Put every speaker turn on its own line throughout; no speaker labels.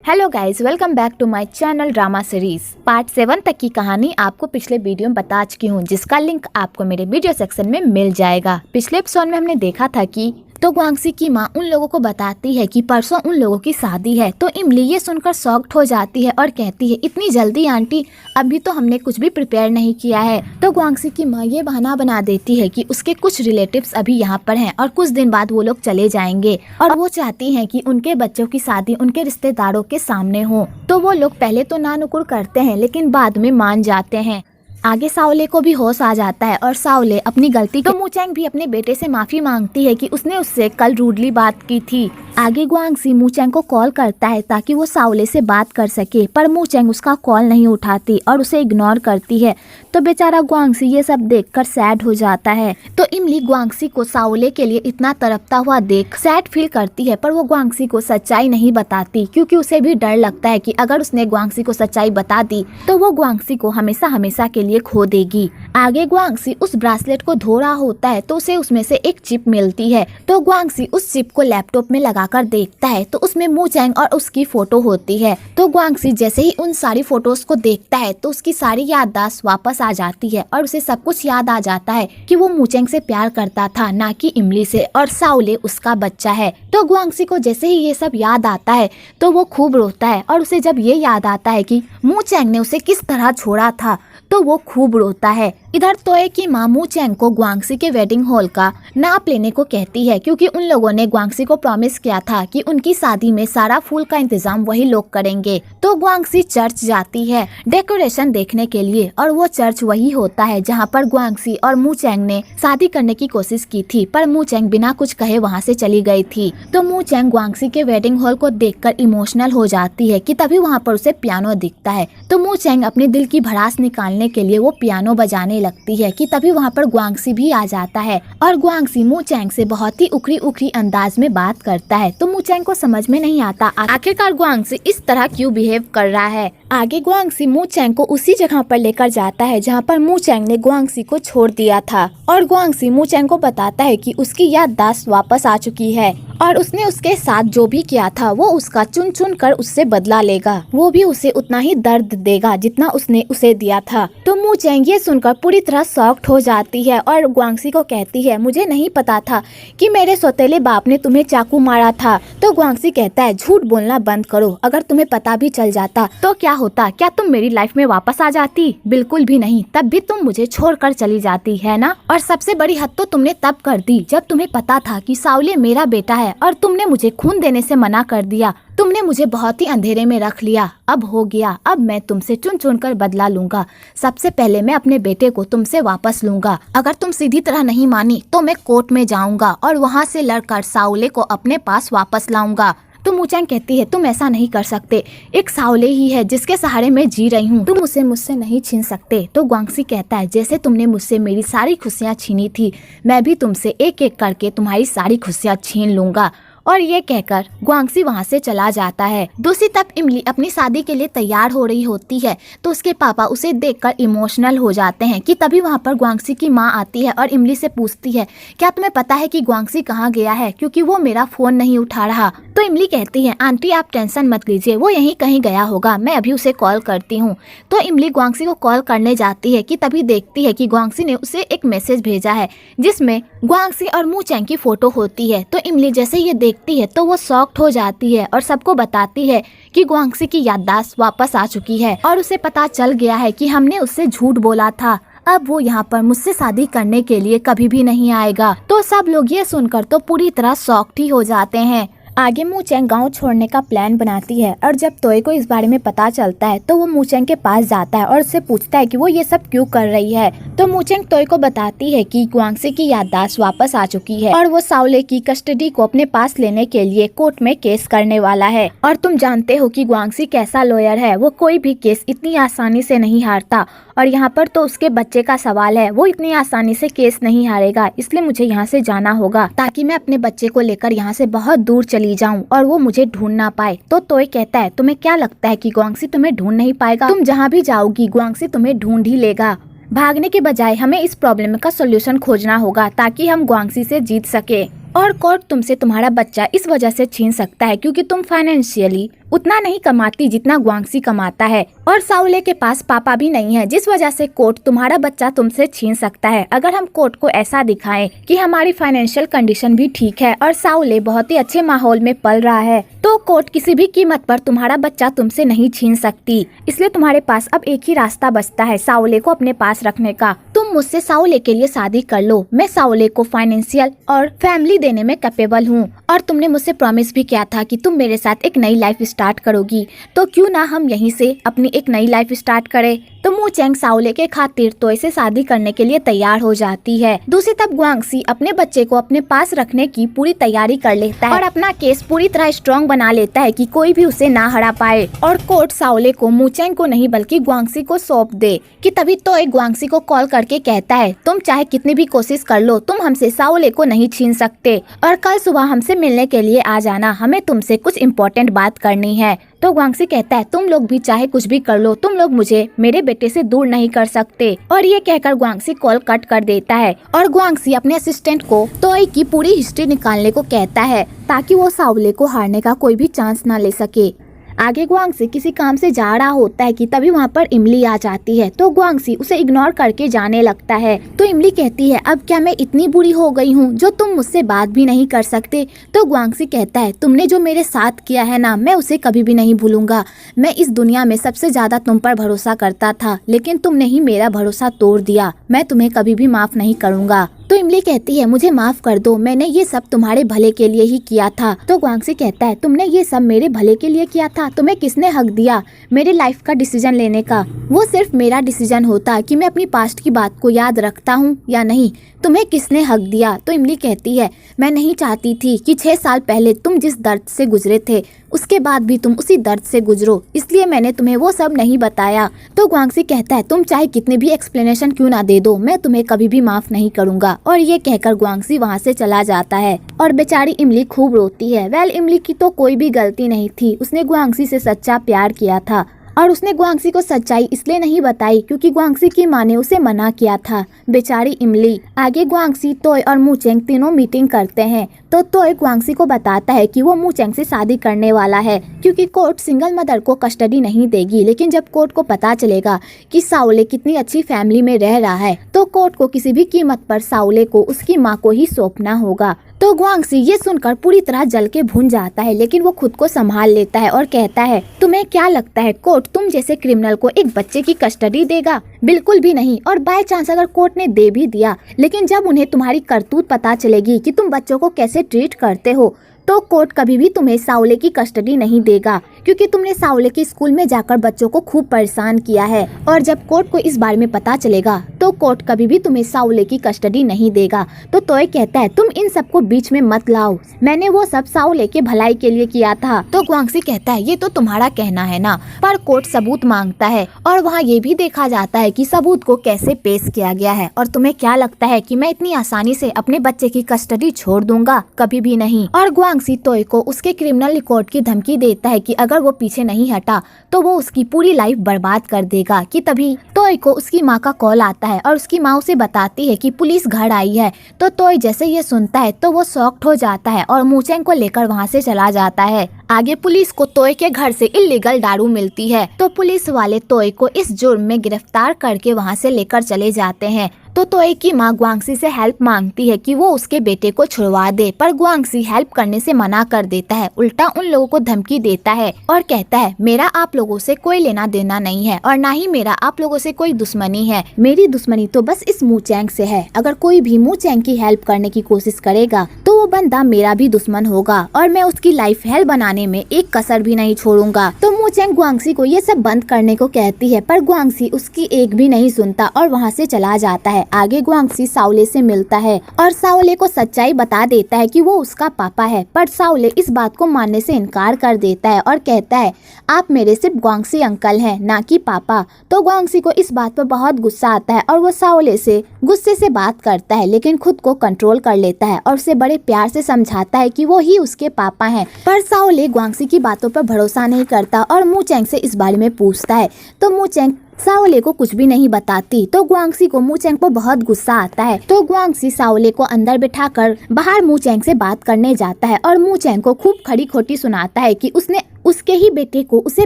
Hello guys, welcome back to my channel drama series. Part 7 तक की कहानी आपको पिछले वीडियो में बता चुकी हूँ, जिसका लिंक आपको मेरे वीडियो सेक्शन में मिल जाएगा। पिछले एपिसोड में हमने देखा था कि ग्वांगसी की माँ उन लोगों को बताती है कि परसों उन लोगों की शादी है। तो इमली ये सुनकर शॉक्ड हो जाती है और कहती है, इतनी जल्दी आंटी, अभी तो हमने कुछ भी प्रिपेयर नहीं किया है। तो ग्वांगसी की माँ ये बहाना बना देती है कि उसके कुछ रिलेटिव्स अभी यहाँ पर हैं और कुछ दिन बाद वो लोग चले जाएंगे और वो चाहती हैं कि उनके बच्चों की शादी उनके रिश्तेदारों के सामने हो। तो वो लोग पहले तो ना नुकुर करते हैं, लेकिन बाद में मान जाते हैं। आगे साओले को भी होश आ जाता है और साओले अपनी गलती तो मूचैंग भी अपने बेटे से माफी मांगती है कि उसने उससे कल रूडली बात की थी। आगे ग्वांगसी मूचैंग को कॉल करता है ताकि वो साओले से बात कर सके, पर मूचैंग उसका कॉल नहीं उठाती और उसे इग्नोर करती है। तो बेचारा ग्वांगसी ये सब देखकर सैड हो जाता है। तो इमली ग्वांगसी को साओले के लिए इतना तड़पता हुआ देख सैड फील करती है, पर वो ग्वांगसी को सच्चाई नहीं बताती क्योंकि उसे भी डर लगता है कि अगर उसने ग्वांगसी को सच्चाई बता दी तो वो ग्वांगसी को हमेशा हमेशा के लिए खो देगी। आगे ग्वांगसी उस ब्रासलेट को धो रहा होता है तो उसे उसमें से एक चिप मिलती है। तो ग्वांगसी उस चिप को लैपटॉप में लगाकर देखता है तो उसमें मूचैंग और उसकी फोटो होती है। तो ग्वांगसी जैसे ही उन सारी फोटोज को देखता है तो उसकी सारी याददाश्त वापस आ जाती है और उसे सब कुछ याद आ जाता है कि वो मूचैंग से प्यार करता था, ना कि इमली से, और साओले उसका बच्चा है। तो ग्वांगसी को जैसे ही ये सब याद आता है तो वो खूब रोता है और उसे जब ये याद आता है कि मूचैंग ने उसे किस तरह छोड़ा था तो वो खूब रोता है। इधर तोए की माँ मूचैंग को ग्वांगसी के वेडिंग हॉल का नाप लेने को कहती है क्योंकि उन लोगों ने ग्वांगसी को प्रॉमिस किया था कि उनकी शादी में सारा फूल का इंतजाम वही लोग करेंगे। तो ग्वांगसी चर्च जाती है डेकोरेशन देखने के लिए और वो चर्च वही होता है जहाँ पर ग्वांगसी और मूचैंग ने शादी करने की कोशिश की थी, पर मूचैंग बिना कुछ कहे वहाँ से चली गई थी। तो मूचैंग ग्वांगसी के वेडिंग हॉल को देखकर इमोशनल हो जाती है कि तभी वहाँ पर उसे पियानो दिखता है। तो मूचैंग अपने दिल की भड़ास निकालने के लिए वो पियानो बजाने लगती है कि तभी वहाँ पर ग्वांगसी भी आ जाता है और ग्वांगसी मूचैंग से बहुत ही उखरी उखरी अंदाज में बात करता है। तो मूचैंग को समझ में नहीं आता आखिरकार ग्वांगसी इस तरह क्यों बिहेव कर रहा है। आगे ग्वांगसी मूचैंग को उसी जगह पर लेकर जाता है जहाँ पर मूचैंग ने ग्वांगसी को छोड़ दिया था और ग्वांगसी मूचैंग को बताता है कि उसकी याददाश्त वापस आ चुकी है और उसने उसके साथ जो भी किया था वो उसका चुन चुन कर उससे बदला लेगा। वो भी उसे उतना ही दर्द देगा जितना उसने उसे दिया था। तो मूचैंग ये सुनकर पूरी तरह शॉक्ड हो जाती है और ग्वांगसी को कहती है, मुझे नहीं पता था कि मेरे सौतेले बाप ने तुम्हें चाकू मारा था। तो ग्वांगसी कहता है, झूठ बोलना बंद करो, अगर तुम्हें पता भी चल जाता तो क्या होता, क्या तुम मेरी लाइफ में वापस आ जाती? बिल्कुल भी नहीं, तब भी तुम मुझे छोड़कर चली जाती है ना। और सबसे बड़ी हद तो तुमने तब कर दी जब तुम्हें पता था कि साओले मेरा बेटा है और तुमने मुझे खून देने से मना कर दिया। तुमने मुझे बहुत ही अंधेरे में रख लिया। अब हो गया, अब मैं तुमसे चुन चुन कर बदला लूंगा। सबसे पहले मैं अपने बेटे को तुमसे वापस लूंगा। अगर तुम सीधी तरह नहीं मानी तो मैं कोर्ट में जाऊंगा और वहाँ से लड़कर साओले को अपने पास वापस लाऊंगा। तो मूचैंग कहती है, तुम ऐसा नहीं कर सकते, एक साओले ही है जिसके सहारे मैं जी रही हूँ, तुम उसे मुझसे नहीं छीन सकते। तो ग्वांगसी कहता है, जैसे तुमने मुझसे मेरी सारी खुशियाँ छीनी थी, मैं भी तुमसे एक एक करके तुम्हारी सारी खुशियाँ छीन लूंगा। और ये कहकर ग्वांगसी वहाँ से चला जाता है। दूसरी तरफ इमली अपनी शादी के लिए तैयार हो रही होती है तो उसके पापा उसे देखकर इमोशनल हो जाते हैं कि तभी वहाँ पर ग्वांगसी की माँ आती है और इमली से पूछती है, क्या तुम्हें पता है कि ग्वांगसी कहाँ गया है, क्योंकि वो मेरा फोन नहीं उठा रहा। तो इमली कहती है, आंटी आप टेंशन मत लीजिए, वो यहीं कहीं गया होगा, मैं अभी उसे कॉल करती हूँ। तो इमली ग्वांगसी को कॉल करने जाती है कि तभी देखती है कि ग्वांगसी ने उसे एक मैसेज भेजा है जिसमें ग्वांगसी और मूचैंग की फोटो होती है। तो इमली जैसे ये देखती है तो वो शॉक्ड हो जाती है और सबको बताती है कि ग्वांगसी की याददाश्त वापस आ चुकी है और उसे पता चल गया है कि हमने उससे झूठ बोला था। अब वो यहाँ पर मुझसे शादी करने के लिए कभी भी नहीं आएगा। तो सब लोग ये सुनकर तो पूरी तरह शॉक्ड ही हो जाते हैं। आगे मूचैंग गांव छोड़ने का प्लान बनाती है और जब तोय को इस बारे में पता चलता है तो वो मूचैंग के पास जाता है और उससे पूछता है कि वो ये सब क्यों कर रही है। तो मूचैंग तोय को बताती है कि ग्वांगसी की याददाश्त वापस आ चुकी है और वो साओले की कस्टडी को अपने पास लेने के लिए कोर्ट में केस करने वाला है। और तुम जानते हो कि ग्वांगसी कैसा लॉयर है, वो कोई भी केस इतनी आसानी से नहीं हारता और यहाँ पर तो उसके बच्चे का सवाल है, वो इतनी आसानी से केस नहीं हारेगा, इसलिए मुझे यहाँ से जाना होगा ताकि मैं अपने बच्चे को लेकर यहाँ से बहुत दूर चली जाऊँ और वो मुझे ढूंढ ना पाए। तो तोय कहता है, तुम्हें क्या लगता है कि ग्वांगसी तुम्हें ढूंढ नहीं पाएगा? तुम जहाँ भी जाओगी ग्वांगसी तुम्हें ढूंढ ही लेगा। भागने के बजाय हमें इस प्रॉब्लम का सॉल्यूशन खोजना होगा ताकि हम ग्वांगसी से जीत सके। और कोर्ट तुमसे तुम्हारा बच्चा इस वजह से छीन सकता है क्योंकि तुम फाइनेंशियली उतना नहीं कमाती जितना ग्वांगसी कमाता है, और साउले के पास पापा भी नहीं है, जिस वजह से कोर्ट तुम्हारा बच्चा तुमसे छीन सकता है। अगर हम कोर्ट को ऐसा दिखाएं कि हमारी फाइनेंशियल कंडीशन भी ठीक है और साउले बहुत ही अच्छे माहौल में पल रहा है, तो कोर्ट किसी भी कीमत पर तुम्हारा बच्चा तुमसे नहीं छीन सकती। इसलिए तुम्हारे पास अब एक ही रास्ता बचता है साउले को अपने पास रखने का। तुम मुझसे साउले के लिए शादी कर लो। मैं साउले को फाइनेंशियल और फैमिली देने में कैपेबल हूँ, और तुमने मुझसे प्रॉमिस भी किया था कि तुम मेरे साथ एक नई लाइफ स्टार्ट करोगी, तो क्यों ना हम यहीं से अपनी एक नई लाइफ स्टार्ट करें। तो मू चेंग साउले के खातिर तो इसे शादी करने के लिए तैयार हो जाती है। दूसरी तरफ ग्वांगसी अपने बच्चे को अपने पास रखने की पूरी तैयारी कर लेता है और अपना केस पूरी तरह स्ट्रॉन्ग बना लेता है कि कोई भी उसे ना हरा पाए। और कोर्ट साउले को मू चेंग को नहीं बल्कि ग्वांगसी को सौंप दे कि तभी तो एक ग्वांगसी को कॉल करके कहता है, तुम चाहे कितनी भी कोशिश कर लो, तुम हमसे साउले को नहीं छीन सकते, और कल सुबह हमसे मिलने के लिए आ जाना, हमें तुमसे कुछ इम्पोर्टेंट बात करनी है। तो ग्वांगसी कहता है, तुम लोग भी चाहे कुछ भी कर लो, तुम लोग मुझे मेरे बेटे से दूर नहीं कर सकते। और ये कहकर ग्वांगसी कॉल कट कर देता है और ग्वांगसी अपने असिस्टेंट को तोई की पूरी हिस्ट्री निकालने को कहता है ताकि वो साउले को हारने का कोई भी चांस ना ले सके। आगे ग्वांगसी किसी काम से जा रहा होता है कि तभी वहाँ पर इमली आ जाती है। तो ग्वांगसी उसे इग्नोर करके जाने लगता है। तो इमली कहती है, अब क्या मैं इतनी बुरी हो गई हूँ जो तुम मुझसे बात भी नहीं कर सकते। तो ग्वांगसी कहता है, तुमने जो मेरे साथ किया है ना, मैं उसे कभी भी नहीं भूलूंगा। मैं इस दुनिया में सबसे ज्यादा तुम पर भरोसा करता था, लेकिन तुमने ही मेरा भरोसा तोड़ दिया। मैं तुम्हें कभी भी माफ नहीं करूंगा। तो इमली कहती है, मुझे माफ कर दो, मैंने ये सब तुम्हारे भले के लिए ही किया था। तो ग्वांगसी कहता है, तुमने ये सब मेरे भले के लिए किया था? तुम्हें किसने हक दिया मेरे लाइफ का डिसीजन लेने का? वो सिर्फ मेरा डिसीजन होता कि मैं अपनी पास्ट की बात को याद रखता हूँ या नहीं। तुम्हें किसने हक दिया? तो इमली कहती है, मैं नहीं चाहती थी कि 6 साल पहले तुम जिस दर्द से गुजरे थे उसके बाद भी तुम उसी दर्द से गुजरो, इसलिए मैंने तुम्हें वो सब नहीं बताया। तो ग्वांगसी कहता है, तुम चाहे कितनी भी एक्सप्लेनेशन क्यों ना दे दो, मैं तुम्हें कभी भी माफ नहीं करूंगा। और ये कहकर ग्वांगसी वहाँ से चला जाता है और बेचारी इमली खूब रोती है। वेल, इमली की तो कोई भी गलती नहीं थी, उसने ग्वांगसी से सच्चा प्यार किया था और उसने ग्वांगसी को सच्चाई इसलिए नहीं बताई क्योंकि ग्वांगसी की माँ ने उसे मना किया था। बेचारी इमली। आगे ग्वांगसी, तोय और मू चेंग तीनों मीटिंग करते हैं। तो तोय ग्वांगसी को बताता है कि वो मू चेंग से शादी करने वाला है क्योंकि कोर्ट सिंगल मदर को कस्टडी नहीं देगी। लेकिन जब कोर्ट को पता चलेगा कि साउले कितनी अच्छी फैमिली में रह रहा है, तो कोर्ट को किसी भी कीमत पर साउले को उसकी माँ को ही सौंपना होगा। तो ग्वांगसी ये सुनकर पूरी तरह जल के भुन जाता है, लेकिन वो खुद को संभाल लेता है और कहता है, तुम्हें क्या लगता है कोर्ट तुम जैसे क्रिमिनल को एक बच्चे की कस्टडी देगा? बिल्कुल भी नहीं। और बाय चांस अगर कोर्ट ने दे भी दिया, लेकिन जब उन्हें तुम्हारी करतूत पता चलेगी कि तुम बच्चों को कैसे ट्रीट करते हो, तो कोर्ट कभी भी तुम्हें साउले की कस्टडी नहीं देगा क्योंकि तुमने साउले के स्कूल में जाकर बच्चों को खूब परेशान किया है। और जब कोर्ट को इस बारे में पता चलेगा तो कोर्ट कभी भी तुम्हें साउले की कस्टडी नहीं देगा। तो तोय कहता है, तुम इन सबको बीच में मत लाओ, मैंने वो सब साउले के भलाई के लिए किया था। तो ग्वांगसी कहता है, ये तो तुम्हारा कहना है ना, पर कोर्ट सबूत मांगता है और वहाँ ये भी देखा जाता है कि सबूत को कैसे पेश किया गया है। और तुम्हें क्या लगता है कि मैं इतनी आसानी से अपने बच्चे की कस्टडी छोड़ दूंगा? कभी भी नहीं। और ग्वांगसी तोय को उसके क्रिमिनल रिकॉर्ड की धमकी देता है कि अगर वो पीछे नहीं हटा तो वो उसकी पूरी लाइफ बर्बाद कर देगा। कि तभी तोय को उसकी माँ का कॉल आता है और उसकी माँ उसे बताती है कि पुलिस घर आई है। तो तोय जैसे ये सुनता है तो वो शॉक्ड हो जाता है और मू चेंग को लेकर वहाँ से चला जाता है। आगे पुलिस को तोय के घर से इल्लीगल दारू मिलती है, तो पुलिस वाले तोय को इस जुर्म में गिरफ्तार करके वहाँ से लेकर चले जाते हैं। तो तोय की माँ ग्वांगसी से हेल्प मांगती है कि वो उसके बेटे को छुड़वा दे, पर ग्वांगसी हेल्प करने से मना कर देता है, उल्टा उन लोगों को धमकी देता है और कहता है, मेरा आप लोगों से कोई लेना देना नहीं है और ना ही मेरा आप लोगों से कोई दुश्मनी है। मेरी दुश्मनी तो बस इस मू चेंग से है। अगर कोई भी मू चेंग की हेल्प करने की कोशिश करेगा तो वो बंदा मेरा भी दुश्मन होगा और मैं उसकी लाइफ हेल बनाने में एक कसर भी नहीं छोड़ूंगा। तो मू चेंग ग्वांगसी को ये सब बंद करने को कहती है, पर ग्वांगसी उसकी एक भी नहीं सुनता और वहाँ से चला जाता है। आगे ग्वांगसी साउले से मिलता है और साउले को सच्चाई बता देता है कि वो उसका पापा है, पर साउले इस बात को मानने से इनकार कर देता है और कहता है, आप मेरे सिर्फ ग्वांगसी अंकल हैं, ना कि पापा। तो ग्वांगसी को इस बात पर बहुत गुस्सा आता है और वो साउले से गुस्से से बात करता है, लेकिन खुद को कंट्रोल कर लेता है और उसे बड़े प्यार से समझाता है कि वो ही उसके पापा हैं। पर साउले ग्वांगसी की बातों पर भरोसा नहीं करता और मू चेंग से इस बारे में पूछता है। तो मू चेंग साओले को कुछ भी नहीं बताती। तो गुआंगसी को मू चेंग पर बहुत गुस्सा आता है। तो गुआंगसी साओले को अंदर बिठाकर बाहर मू चेंग से बात करने जाता है और मू चेंग को खूब खड़ी खोटी सुनाता है कि उसने उसके ही बेटे को उसे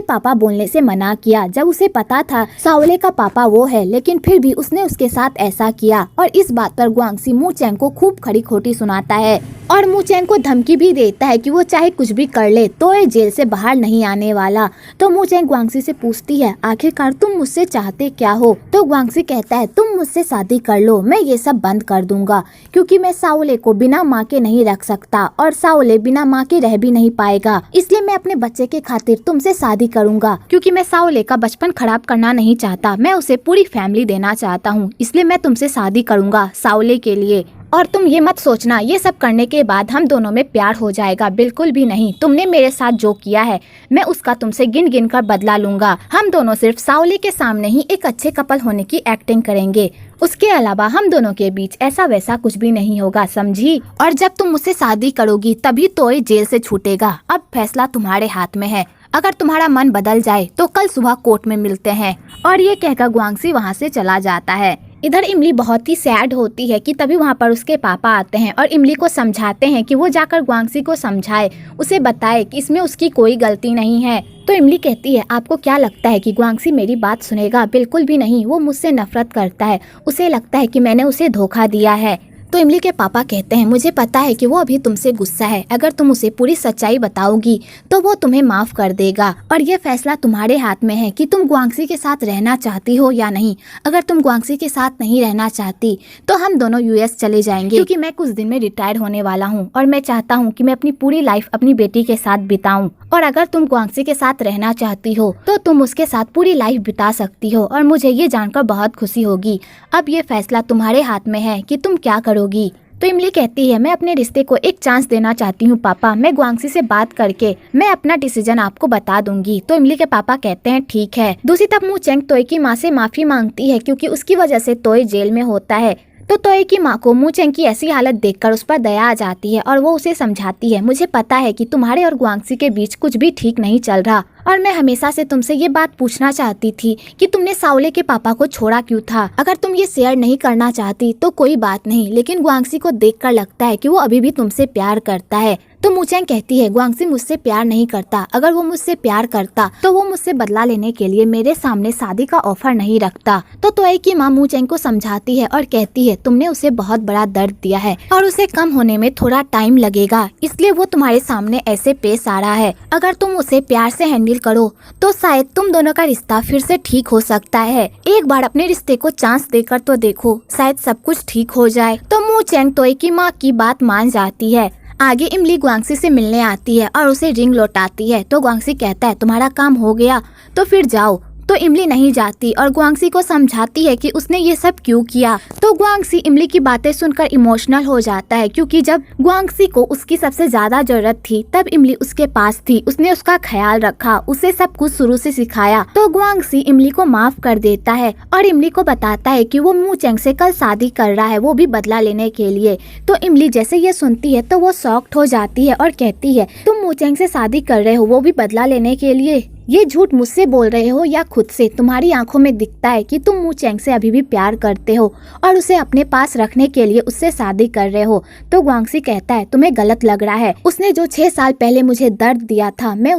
पापा बोलने से मना किया, जब उसे पता था साओले का पापा वो है, लेकिन फिर भी उसने उसके साथ ऐसा किया। और इस बात पर गुआंगसी मू चेंग को खूब खड़ी खोटी सुनाता है और मू चेंग को धमकी भी देता है कि वो चाहे कुछ भी कर ले तो ये जेल से बाहर नहीं आने वाला। तो मू चेंग गुआंगसी से पूछती है, आखिरकार तुम मुझसे चाहते क्या हो? तो गुआंगसी कहता है, तुम मुझसे शादी कर लो, मैं ये सब बंद कर दूंगा, क्योंकि मैं साओले को बिना माँ के नहीं रख सकता और साओले बिना माँ के रह भी नहीं पाएगा। इसलिए मैं अपने बच्चे के खातिर तुमसे शादी करूंगा, क्योंकि मैं साओले का बचपन खराब करना नहीं चाहता, मैं उसे पूरी फैमिली देना चाहता हूँ, इसलिए मैं तुमसे शादी करूंगा साओले के लिए। और तुम ये मत सोचना ये सब करने के बाद हम दोनों में प्यार हो जाएगा, बिल्कुल भी नहीं। तुमने मेरे साथ जो किया है मैं उसका तुमसे गिन गिन कर बदला लूंगा। हम दोनों सिर्फ साओले के सामने ही एक अच्छे कपल होने की एक्टिंग करेंगे, उसके अलावा हम दोनों के बीच ऐसा वैसा कुछ भी नहीं होगा, समझी? और जब तुम मुझसे शादी करोगी तभी तो ये जेल से छूटेगा। अब फैसला तुम्हारे हाथ में है, अगर तुम्हारा मन बदल जाए तो कल सुबह कोर्ट में मिलते हैं। और ये कहकर गुआंगसी वहाँ से चला जाता है। इधर इमली बहुत ही सैड होती है कि तभी वहाँ पर उसके पापा आते हैं और इमली को समझाते हैं कि वो जाकर गुआंगसी को समझाए, उसे बताए कि इसमें उसकी कोई गलती नहीं है। तो इमली कहती है, आपको क्या लगता है कि गुआंगसी मेरी बात सुनेगा? बिल्कुल भी नहीं, वो मुझसे नफरत करता है, उसे लगता है कि मैंने उसे धोखा दिया है। तो इमली के पापा कहते हैं, मुझे पता है कि वो अभी तुमसे गुस्सा है, अगर तुम उसे पूरी सच्चाई बताओगी तो वो तुम्हें माफ कर देगा। और ये फैसला तुम्हारे हाथ में है कि तुम गुआंगसी के साथ रहना चाहती हो या नहीं। अगर तुम गुआंगसी के साथ नहीं रहना चाहती तो हम दोनों यूएस चले जाएंगे, क्योंकि मैं कुछ दिन में रिटायर होने वाला हूँ और मैं चाहता हूँ कि मैं अपनी पूरी लाइफ अपनी बेटी के साथ बिताऊं। और अगर तुम गुआंगसी के साथ रहना चाहती हो तो तुम उसके साथ पूरी लाइफ बिता सकती हो और मुझे ये जानकर बहुत खुशी होगी। अब ये फैसला तुम्हारे हाथ में है कि तुम क्या करोगी। तो इमली कहती है, मैं अपने रिश्ते को एक चांस देना चाहती हूँ पापा, मैं गुआंगसी से बात करके मैं अपना डिसीजन आपको बता दूंगी। तो इमली के पापा कहते हैं ठीक है। दूसरी तरफ मू चेंग तोय की माँ से माफी मांगती है, क्योंकि उसकी वजह से तोय जेल में होता है। तो तोय की माँ को मू चेंग की ऐसी हालत देखकर उस पर दया आ जाती है और वो उसे समझाती है, मुझे पता है कि तुम्हारे और गुआंगसी के बीच कुछ भी ठीक नहीं चल रहा और मैं हमेशा से तुमसे ये बात पूछना चाहती थी कि तुमने साओले के पापा को छोड़ा क्यों था। अगर तुम ये शेयर नहीं करना चाहती तो कोई बात नहीं, लेकिन गुआंगसी को देखकर लगता है कि वो अभी भी तुमसे प्यार करता है। तो मू चेंग कहती है, गुआंगसी मुझसे प्यार नहीं करता, अगर वो मुझसे प्यार करता तो वो मुझसे बदला लेने के लिए मेरे सामने शादी का ऑफर नहीं रखता। तो तोय की माँ मू चेंग को समझाती है और कहती है, तुमने उसे बहुत बड़ा दर्द दिया है और उसे कम होने में थोड़ा टाइम लगेगा, इसलिए वो तुम्हारे सामने ऐसे पेश आ रहा है। अगर तुम उसे प्यार से हैंडल करो तो शायद तुम दोनों का रिश्ता फिर से ठीक हो सकता है। एक बार अपने रिश्ते को चांस देकर तो देखो, शायद सब कुछ ठीक हो जाए। तो मू चेंग तोय की माँ की बात मान जाती है। आगे इमली गुआंगसी से मिलने आती है और उसे रिंग लौटाती है। तो गुआंगसी कहता है, तुम्हारा काम हो गया तो फिर जाओ। तो इमली नहीं जाती और गुआंगसी को समझाती है कि उसने ये सब क्यों किया। तो गुआंगसी इमली की बातें सुनकर इमोशनल हो जाता है, क्योंकि जब गुआंगसी को उसकी सबसे ज्यादा जरूरत थी तब इमली उसके पास थी, उसने उसका ख्याल रखा, उसे सब कुछ शुरू से सिखाया। तो गुआंगसी इमली को माफ कर देता है और इमली को बताता है कि वो मू चेंग से कल शादी कर रहा है, वो भी बदला लेने के लिए। तो इमली जैसे ये सुनती है तो वो शॉक्ड हो जाती है और कहती है, तुम मू चेंग से शादी कर रहे हो वो भी बदला लेने के लिए? ये झूठ मुझसे बोल रहे हो या खुद से? तुम्हारी आंखों में दिखता है कि तुम मू चेंग से अभी भी प्यार करते हो और उसे अपने पास रखने के लिए उससे शादी कर रहे हो। तो गुआंगसी कहता है, तुम्हें गलत लग रहा है, उसने जो 6 साल पहले मुझे दर्द दिया था मैं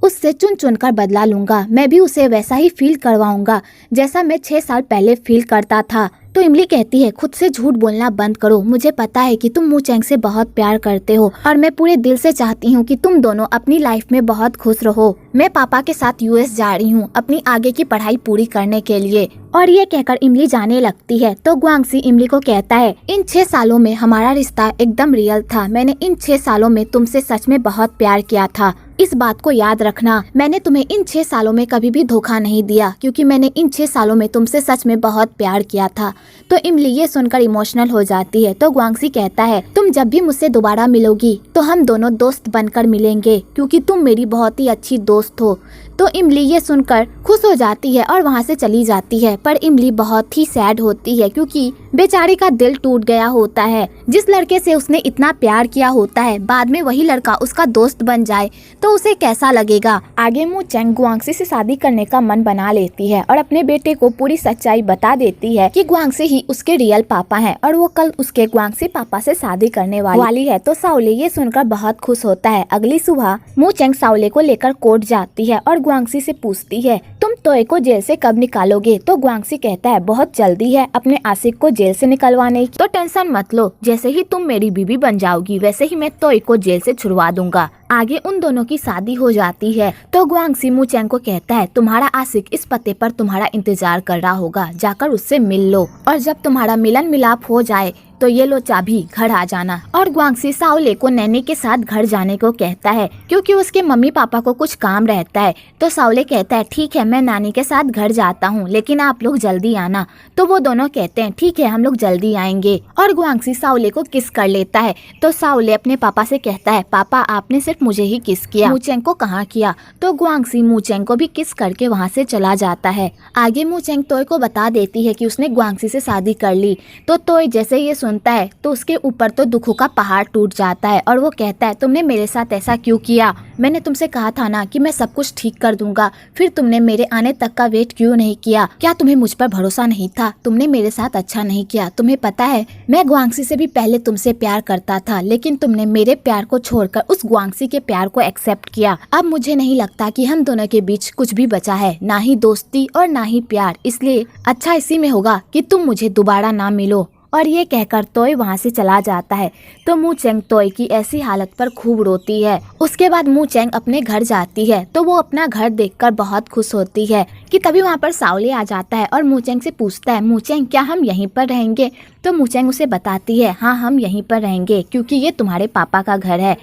उससे चुन चुन कर बदला लूंगा, मैं भी उसे वैसा ही फील करवाऊंगा जैसा मैं 6 साल पहले फील करता था। तो इमली कहती है, खुद से झूठ बोलना बंद करो, मुझे पता है कि तुम मू चेंग से बहुत प्यार करते हो और मैं पूरे दिल से चाहती हूँ कि तुम दोनों अपनी लाइफ में बहुत खुश रहो। मैं पापा के साथ यूएस जा रही हूँ अपनी आगे की पढ़ाई पूरी करने के लिए। और ये कहकर इमली जाने लगती है। तो गुआंगसी इमली को कहता है, इन 6 सालों में हमारा रिश्ता एकदम रियल था, मैंने इन 6 सालों में तुमसे सच में बहुत प्यार किया था, इस बात को याद रखना। मैंने तुम्हें इन 6 सालों में कभी भी धोखा नहीं दिया, क्योंकि मैंने इन 6 सालों में तुमसे सच में बहुत प्यार किया था। तो इमली ये सुनकर इमोशनल हो जाती है। तो गुआंगसी कहता है, तुम जब भी मुझसे दोबारा मिलोगी तो हम दोनों दोस्त बनकर मिलेंगे, क्योंकि तुम मेरी बहुत ही अच्छी दोस्त हो। तो इमली ये सुनकर खुश हो जाती है और वहाँ से चली जाती है। पर इमली बहुत ही सैड होती है क्योंकि बेचारी का दिल टूट गया होता है। जिस लड़के से उसने इतना प्यार किया होता है, बाद में वही लड़का उसका दोस्त बन जाए तो उसे कैसा लगेगा। आगे मू चेंग गुआंगसी से शादी करने का मन बना लेती है और अपने बेटे को पूरी सच्चाई बता देती है कि गुआंगसी ही उसके रियल पापा हैं और वो कल उसके गुआंगसी पापा से शादी करने वाली है। तो साओले ये सुनकर बहुत खुश होता है। अगली सुबह मू चेंग साओले को लेकर कोर्ट जाती है और गुआंगसी से पूछती है, तुम तोय को जेल से कब निकालोगे? तो गुआंगसी कहता है, बहुत जल्दी है अपने आशिक को जेल से निकलवाने की, तो टेंशन मत लो, जैसे ही तुम मेरी बीवी बन जाओगी वैसे ही मैं तोय को जेल से छुड़वा दूंगा। आगे उन दोनों की शादी हो जाती है। तो गुआंगसी मू चेंग को कहता है, तुम्हारा आशिक इस पते पर तुम्हारा इंतजार कर रहा होगा, जाकर उससे मिल लो और जब तुम्हारा मिलन मिलाप हो जाए तो ये लो चाबी, घर आ जाना। और गुआंगसी साओले को नैनी के साथ घर जाने को कहता है क्योंकि उसके मम्मी पापा को कुछ काम रहता है। तो साओले कहता है, ठीक है मैं नानी के साथ घर जाता हूँ, लेकिन आप लोग जल्दी आना। तो वो दोनों कहते हैं, ठीक है हम लोग जल्दी आएंगे। और गुआंगसी साओले को किस कर लेता है। तो साओले अपने पापा से कहता है, पापा आपने सिर्फ मुझे ही किस किया, मू चेंग को कहाँ किया। तो गुआंगसी मू चेंग को भी किस करके वहाँ से चला जाता है। आगे मू चेंग तोय को बता देती है कि उसने गुआंगसी से शादी कर ली। तो तोय जैसे ये सुनता है तो उसके ऊपर तो दुखों का पहाड़ टूट जाता है और वो कहता है, तुमने मेरे साथ ऐसा क्यों किया? मैंने तुमसे कहा था ना कि मैं सब कुछ ठीक कर दूंगा, फिर तुमने मेरे आने तक का वेट क्यों नहीं किया? क्या तुम्हें मुझ पर भरोसा नहीं था? तुमने मेरे साथ अच्छा नहीं किया। तुम्हें पता है मैं गुआंगसी से भी पहले तुमसे प्यार करता था, लेकिन तुमने मेरे प्यार को छोड़कर उस गुआंगसी के प्यार को एक्सेप्ट किया। अब मुझे नहीं लगता कि हम दोनों के बीच कुछ भी बचा है, ना ही दोस्ती और ना ही प्यार, इसलिए अच्छा इसी में होगा कि तुम मुझे दोबारा ना मिलो। और ये कहकर तोय वहाँ से चला जाता है। तो मू चेंग तोय की ऐसी हालत पर खूब रोती है। उसके बाद मू चेंग अपने घर जाती है तो वो अपना घर देखकर बहुत खुश होती है कि तभी वहाँ पर साओले आ जाता है और मू चेंग से पूछता है, मू चेंग क्या हम यहीं पर रहेंगे? तो मू चेंग उसे बताती है, हाँ हम यहीं पर रहेंगे क्योंकि ये तुम्हारे पापा का घर है।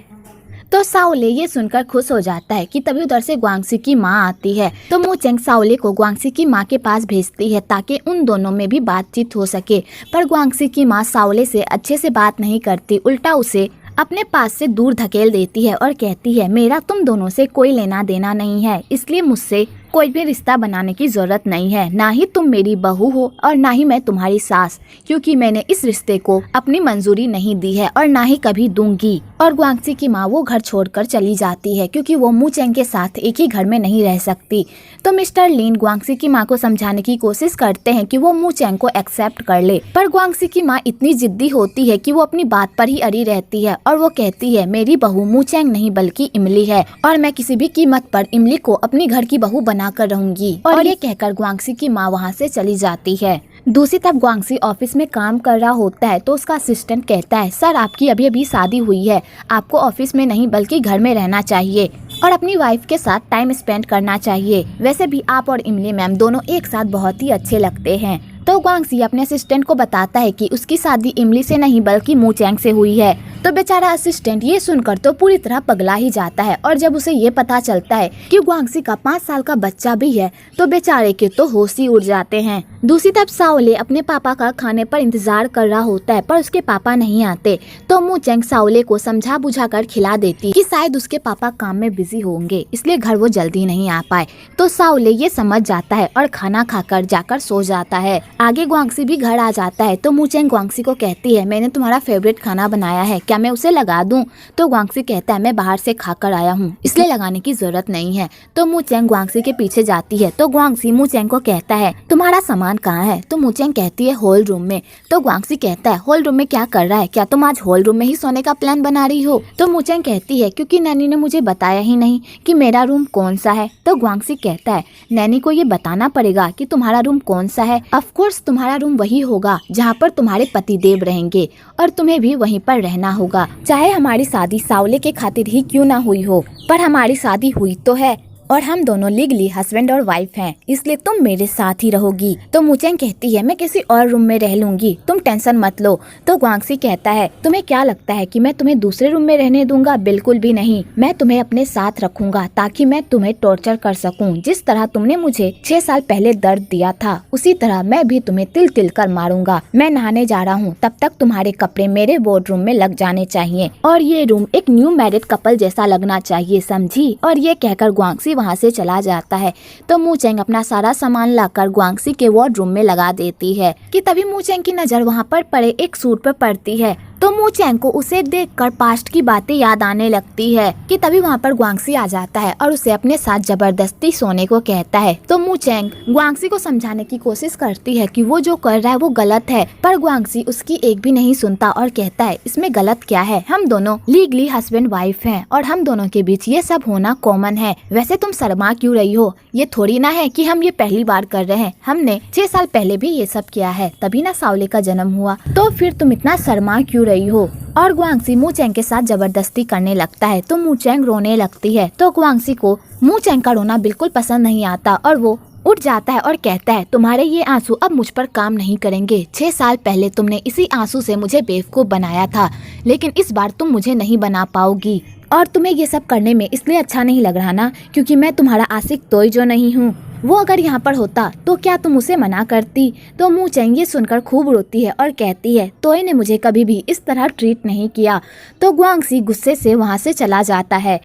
तो साओले ये सुनकर खुश हो जाता है कि तभी उधर से गुआंगसी की माँ आती है। तो मू चेंग साओले को गुआंगसी की माँ के पास भेजती है ताकि उन दोनों में भी बातचीत हो सके। पर गुआंगसी की माँ साओले से अच्छे से बात नहीं करती, उल्टा उसे अपने पास से दूर धकेल देती है और कहती है, मेरा तुम दोनों से कोई लेना देना नहीं है, इसलिए मुझसे कोई भी रिश्ता बनाने की जरूरत नहीं है। ना ही तुम मेरी बहू हो और ना ही मैं तुम्हारी सास, क्योंकि मैंने इस रिश्ते को अपनी मंजूरी नहीं दी है और ना ही कभी दूंगी। और गुआंगसी की माँ वो घर छोड़कर चली जाती है क्योंकि वो मू चेंग के साथ एक ही घर में नहीं रह सकती। तो मिस्टर लिन गुआंगसी की माँ को समझाने की कोशिश करते हैं कि वो मू चेंग को एक्सेप्ट कर ले, पर गुआंगसी की माँ इतनी जिद्दी होती है कि वो अपनी बात पर ही अड़ी रहती है और वो कहती है, मेरी बहू मू चेंग नहीं बल्कि इमली है और मैं किसी भी कीमत पर इमली को अपनी घर की बहू बना कर रहूंगी। और ये कहकर गुआंगसी की माँ वहाँ से चली जाती है। दूसरी तरफ गुआंगसी ऑफिस में काम कर रहा होता है तो उसका असिस्टेंट कहता है, सर आपकी अभी अभी शादी हुई है, आपको ऑफिस में नहीं बल्कि घर में रहना चाहिए और अपनी वाइफ के साथ टाइम स्पेंड करना चाहिए। वैसे भी आप और इमली मैम दोनों एक साथ बहुत ही अच्छे लगते हैं। तो गुआंगसी अपने असिस्टेंट को बताता है कि उसकी शादी इमली से नहीं बल्कि मू चेंग से हुई है। तो बेचारा असिस्टेंट ये सुनकर तो पूरी तरह पगला ही जाता है और जब उसे ये पता चलता है कि गुआंगसी का 5 साल का बच्चा भी है तो बेचारे के तो होश ही उड़ जाते हैं। दूसरी तरफ साओले अपने पापा का खाने पर इंतजार कर रहा होता है पर उसके पापा नहीं आते। तो मू चेंग साओले को समझा बुझा कर खिला देती कि शायद उसके पापा काम में बिजी होंगे इसलिए घर वो जल्दी नहीं आ पाए। तो साओले ये समझ जाता है और खाना खाकर जाकर सो जाता है। आगे गुआंगसी भी घर आ जाता है तो मू चेंग गुआंगसी को कहती है, मैंने तुम्हारा फेवरेट खाना बनाया है, क्या मैं उसे लगा दूं? तो गुआंगसी कहता है, मैं बाहर से खाकर आया हूँ इसलिए लगाने की जरूरत नहीं है। तो मू चेंग गुआंगसी के पीछे जाती है तो गुआंगसी मू चेंग को कहता है, तुम्हारा सामान कहाँ है? तो मू चेंग कहती है, हॉल रूम में। तो गुआंगसी कहता है, हॉल रूम में क्या कर रहा है? क्या तुम आज हॉल रूम में ही सोने का प्लान बना रही हो? तो मू चेंग कहती है, क्योंकि नैनी ने मुझे बताया ही नहीं कि मेरा रूम कौन सा है। तो गुआंगसी कहता है, नैनी को ये बताना पड़ेगा कि तुम्हारा रूम कौन सा है। ऑफ कोर्स तुम्हारा रूम वही होगा जहाँ पर तुम्हारे पतिदेव रहेंगे और तुम्हें भी वहीं पर रहना होगा। चाहे हमारी शादी साओले के खातिर ही क्यों ना हुई हो, पर हमारी शादी हुई तो है और हम दोनों लीगली हस्बैंड और वाइफ हैं, इसलिए तुम मेरे साथ ही रहोगी। तो मू चेंग कहती है, मैं किसी और रूम में रह लूंगी, तुम टेंशन मत लो। तो गुआंगसी कहता है, तुम्हें क्या लगता है कि मैं तुम्हें दूसरे रूम में रहने दूंगा? बिल्कुल भी नहीं, मैं तुम्हें अपने साथ रखूंगा ताकि मैं तुम्हें टॉर्चर कर सकूं। जिस तरह तुमने मुझे 6 साल पहले दर्द दिया था उसी तरह मैं भी तुम्हें तिल तिल कर मारूंगा। मैं नहाने जा रहा हूँ, तब तक तुम्हारे कपड़े मेरे वार्डरूम में लग जाने चाहिए और ये रूम एक न्यू मैरिड कपल जैसा लगना चाहिए, समझी? और ये कहकर गुआंगसी वहाँ से चला जाता है। तो मू चेंग अपना सारा सामान लाकर ग्वांगसी के वार्डरूम में लगा देती है कि तभी मू चेंग की नजर वहाँ पर पड़े एक सूट पर पड़ती है। तो मू चेंग को उसे देखकर पास्ट की बातें याद आने लगती है कि तभी वहाँ पर ग्वांगसी आ जाता है और उसे अपने साथ जबरदस्ती सोने को कहता है। तो मू चेंग ग्वांगसी को समझाने की कोशिश करती है कि वो जो कर रहा है वो गलत है, पर ग्वांगसी उसकी एक भी नहीं सुनता और कहता है इसमें गलत क्या है, हम दोनों लीगली हस्बैंड वाइफ हैं और हम दोनों के बीच ये सब होना कॉमन है। वैसे तुम शर्मा क्यों रही हो, ये थोड़ी ना है कि हम ये पहली बार कर रहे हैं, हमने 6 साल पहले भी ये सब किया है, तभी ना सावले का जन्म हुआ, तो फिर तुम इतना शर्मा क्यों रही हो। और ग्वांगसी मू चेंग के साथ जबरदस्ती करने लगता है तो मू चेंग रोने लगती है। तो ग्वांगसी को मू चेंग का रोना बिल्कुल पसंद नहीं आता और वो उठ जाता है और कहता है तुम्हारे ये आंसू अब मुझ पर काम नहीं करेंगे। 6 साल पहले तुमने इसी आंसू से मुझे बेवकूफ बनाया था, लेकिन इस बार तुम मुझे नहीं बना पाओगी। और तुम्हें ये सब करने में इसलिए अच्छा नहीं लग रहा ना क्योंकि मैं तुम्हारा आशिक तोय जो नहीं हूँ। वो अगर यहाँ पर होता तो क्या तुम उसे मना करती। तो मू चेंग ये सुनकर खूब रोती है और कहती है तोय ने मुझे कभी भी इस तरह ट्रीट नहीं किया। तो ग्वांगसी गुस्से से वहाँ से चला जाता है।